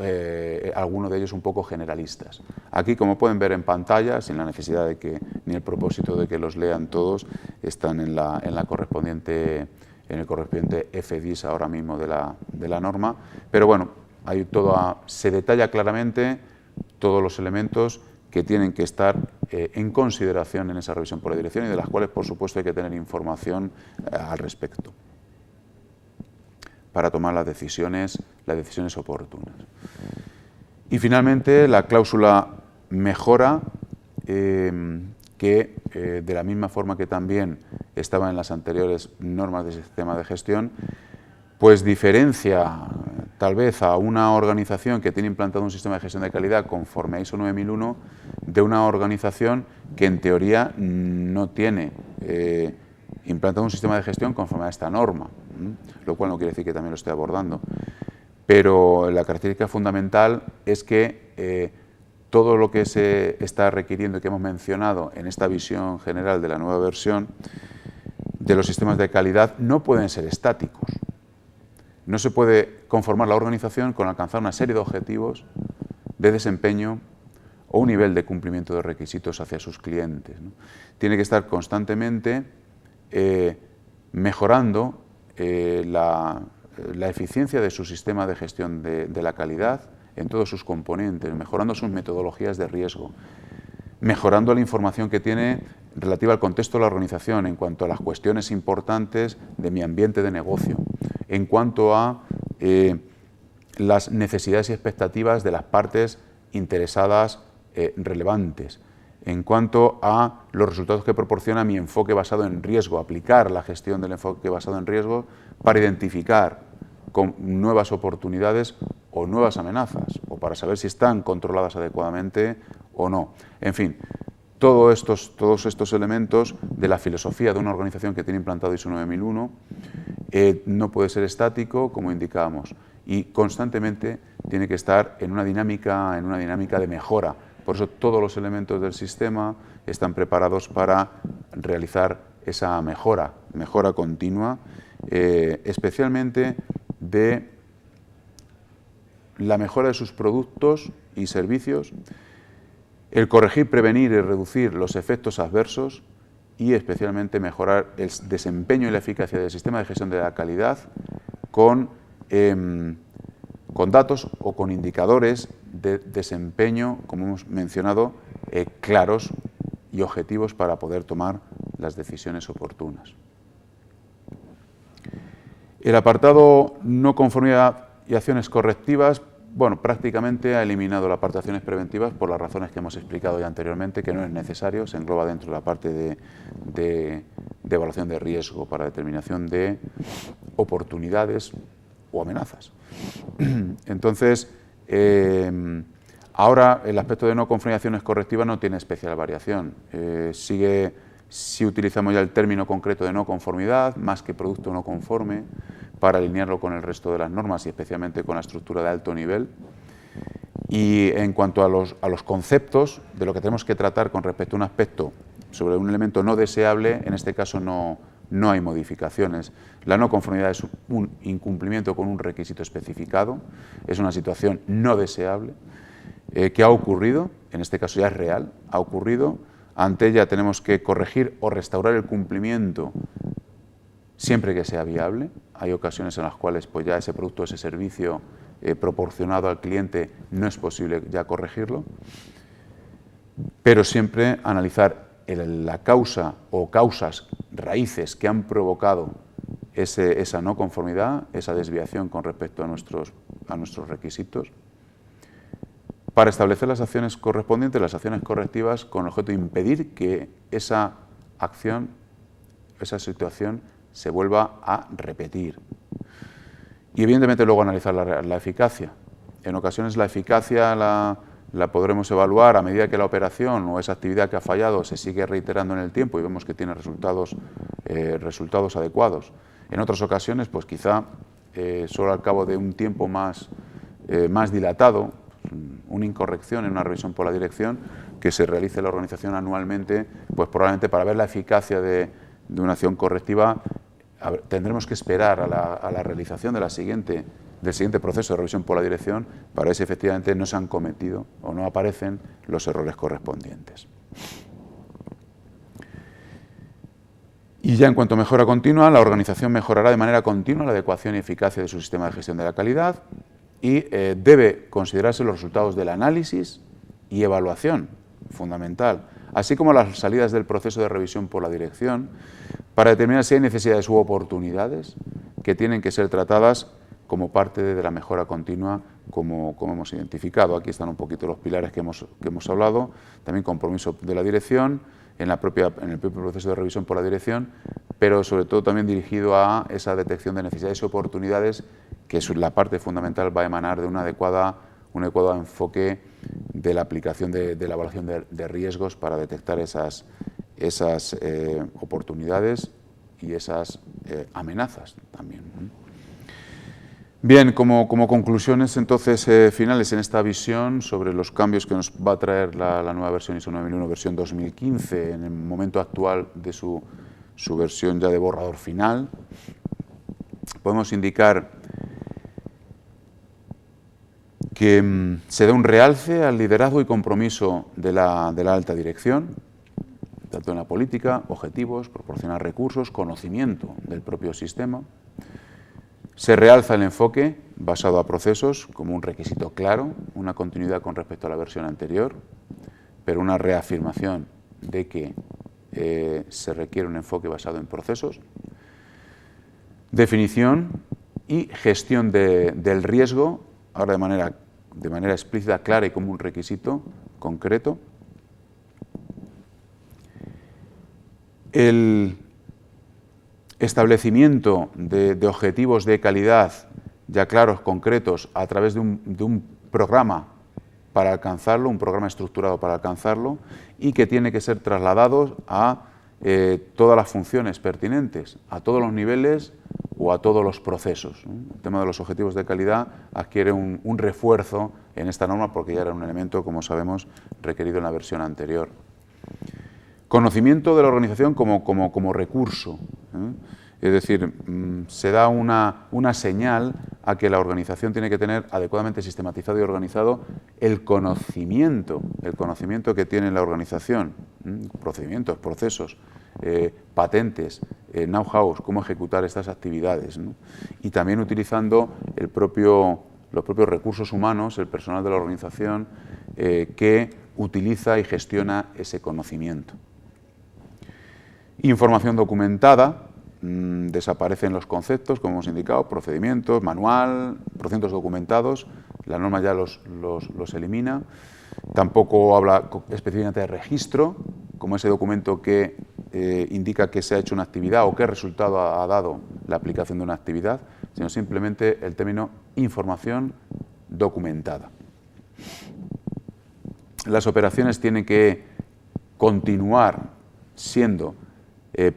algunos de ellos un poco generalistas. Aquí, como pueden ver en pantalla, sin la necesidad de que, ni el propósito de que los lean todos, están en el correspondiente FDIS ahora mismo de la norma, pero bueno, se detalla claramente todos los elementos que tienen que estar en consideración en esa revisión por la dirección y de las cuales, por supuesto, hay que tener información al respecto para tomar las decisiones oportunas. Y finalmente, la cláusula mejora, que de la misma forma que también estaba en las anteriores normas de sistema de gestión, pues diferencia tal vez a una organización que tiene implantado un sistema de gestión de calidad conforme a ISO 9001 de una organización que en teoría no tiene implantado un sistema de gestión conforme a esta norma, lo cual no quiere decir que también lo esté abordando. Pero la característica fundamental es que todo lo que se está requiriendo y que hemos mencionado en esta visión general de la nueva versión de los sistemas de calidad no pueden ser estáticos. No se puede conformar la organización con alcanzar una serie de objetivos de desempeño o un nivel de cumplimiento de requisitos hacia sus clientes, ¿no? Tiene que estar constantemente mejorando la eficiencia de su sistema de gestión de la calidad en todos sus componentes, mejorando sus metodologías de riesgo, mejorando la información que tiene relativa al contexto de la organización en cuanto a las cuestiones importantes de mi ambiente de negocio, en cuanto a las necesidades y expectativas de las partes interesadas relevantes, en cuanto a los resultados que proporciona mi enfoque basado en riesgo, aplicar la gestión del enfoque basado en riesgo para identificar con nuevas oportunidades o nuevas amenazas, o para saber si están controladas adecuadamente o no. En fin, todos estos elementos de la filosofía de una organización que tiene implantado ISO 9001 no puede ser estático, como indicábamos, y constantemente tiene que estar en una dinámica de mejora. Por eso todos los elementos del sistema están preparados para realizar esa mejora continua, especialmente de la mejora de sus productos y servicios, el corregir, prevenir y reducir los efectos adversos y especialmente mejorar el desempeño y la eficacia del sistema de gestión de la calidad con datos o con indicadores de desempeño, como hemos mencionado, claros y objetivos para poder tomar las decisiones oportunas. El apartado no conformidad y acciones correctivas, bueno, prácticamente ha eliminado la parte de acciones preventivas por las razones que hemos explicado ya anteriormente, que no es necesario, se engloba dentro de la parte de evaluación de riesgo para determinación de oportunidades o amenazas. Entonces, ahora el aspecto de no conformidad y acciones correctivas no tiene especial variación. Si utilizamos ya el término concreto de no conformidad, más que producto no conforme, para alinearlo con el resto de las normas y especialmente con la estructura de alto nivel. Y en cuanto a los conceptos de lo que tenemos que tratar con respecto a un aspecto sobre un elemento no deseable, en este caso no hay modificaciones. La no conformidad es un incumplimiento con un requisito especificado, es una situación no deseable que ha ocurrido, en este caso ya es real, ha ocurrido. Ante ella tenemos que corregir o restaurar el cumplimiento siempre que sea viable. Hay ocasiones en las cuales pues ya ese producto, ese servicio proporcionado al cliente no es posible ya corregirlo, pero siempre analizar la causa o causas raíces que han provocado esa no conformidad, esa desviación con respecto a nuestros requisitos, para establecer las acciones correspondientes, las acciones correctivas, con el objeto de impedir que esa acción, esa situación, se vuelva a repetir. Y evidentemente luego analizar la eficacia. En ocasiones la eficacia la podremos evaluar a medida que la operación o esa actividad que ha fallado se sigue reiterando en el tiempo y vemos que tiene resultados adecuados. En otras ocasiones, pues quizá solo al cabo de un tiempo más dilatado, una incorrección en una revisión por la dirección que se realice la organización anualmente, pues probablemente para ver la eficacia de una acción correctiva tendremos que esperar a la realización del siguiente proceso de revisión por la dirección para ver si efectivamente no se han cometido o no aparecen los errores correspondientes. Y ya en cuanto a mejora continua, la organización mejorará de manera continua la adecuación y eficacia de su sistema de gestión de la calidad y debe considerarse los resultados del análisis y evaluación, fundamental, así como las salidas del proceso de revisión por la dirección, para determinar si hay necesidades u oportunidades que tienen que ser tratadas como parte de la mejora continua, como hemos identificado. Aquí están un poquito los pilares que hemos hablado, también compromiso de la dirección, en el propio proceso de revisión por la dirección, pero sobre todo también dirigido a esa detección de necesidades y oportunidades que es la parte fundamental, va a emanar de un adecuado enfoque de la aplicación de la evaluación de riesgos para detectar esas oportunidades y esas amenazas también. Bien, como conclusiones entonces finales en esta visión sobre los cambios que nos va a traer la nueva versión ISO 9001 versión 2015 en el momento actual de su versión ya de borrador final, podemos indicar que se da un realce al liderazgo y compromiso de la alta dirección, tanto en la política, objetivos, proporcionar recursos, conocimiento del propio sistema. Se realza el enfoque basado a procesos como un requisito claro, una continuidad con respecto a la versión anterior, pero una reafirmación de que se requiere un enfoque basado en procesos. Definición y gestión del riesgo, ahora de manera explícita, clara y como un requisito concreto. El establecimiento de objetivos de calidad ya claros, concretos, a través de un programa para alcanzarlo, un programa estructurado para alcanzarlo, y que tiene que ser trasladado a todas las funciones pertinentes, a todos los niveles o a todos los procesos. El tema de los objetivos de calidad adquiere un refuerzo en esta norma porque ya era un elemento, como sabemos, requerido en la versión anterior. Conocimiento de la organización como recurso, es decir, se da una señal a que la organización tiene que tener adecuadamente sistematizado y organizado el conocimiento que tiene la organización, procedimientos, procesos, patentes, know-how, cómo ejecutar estas actividades, ¿no? Y también utilizando los propios recursos humanos, el personal de la organización que utiliza y gestiona ese conocimiento. Información documentada, desaparecen los conceptos, como hemos indicado, procedimientos, manual, procedimientos documentados, la norma ya los elimina. Tampoco habla específicamente de registro, como ese documento que indica que se ha hecho una actividad o qué resultado ha dado la aplicación de una actividad, sino simplemente el término información documentada. Las operaciones tienen que continuar siendo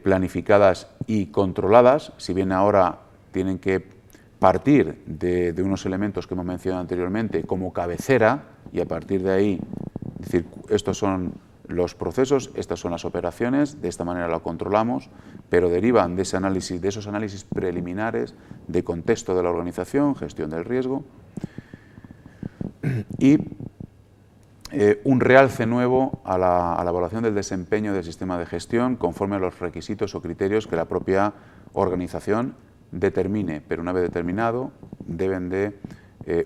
planificadas y controladas, si bien ahora tienen que partir de unos elementos que hemos mencionado anteriormente como cabecera y a partir de ahí decir, estos son los procesos, estas son las operaciones, de esta manera lo controlamos, pero derivan de ese análisis, de esos análisis preliminares de contexto de la organización, gestión del riesgo y un realce nuevo a la evaluación del desempeño del sistema de gestión conforme a los requisitos o criterios que la propia organización determine, pero una vez determinado deben de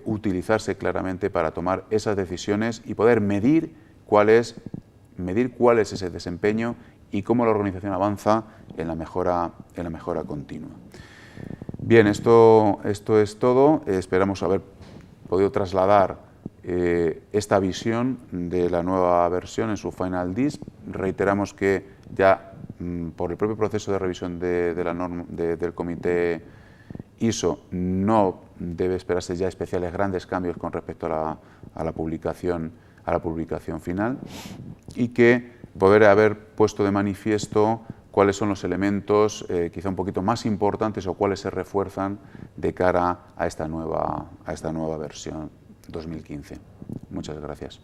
utilizarse claramente para tomar esas decisiones y poder medir cuál es ese desempeño y cómo la organización avanza en la mejora continua. Bien, esto es todo. Esperamos haber podido trasladar esta visión de la nueva versión en su Final DISP. Reiteramos que ya por el propio proceso de revisión de la norma del comité ISO no debe esperarse ya especiales grandes cambios con respecto a la publicación final y que poder haber puesto de manifiesto cuáles son los elementos quizá un poquito más importantes o cuáles se refuerzan de cara a esta nueva versión 2015. Muchas gracias.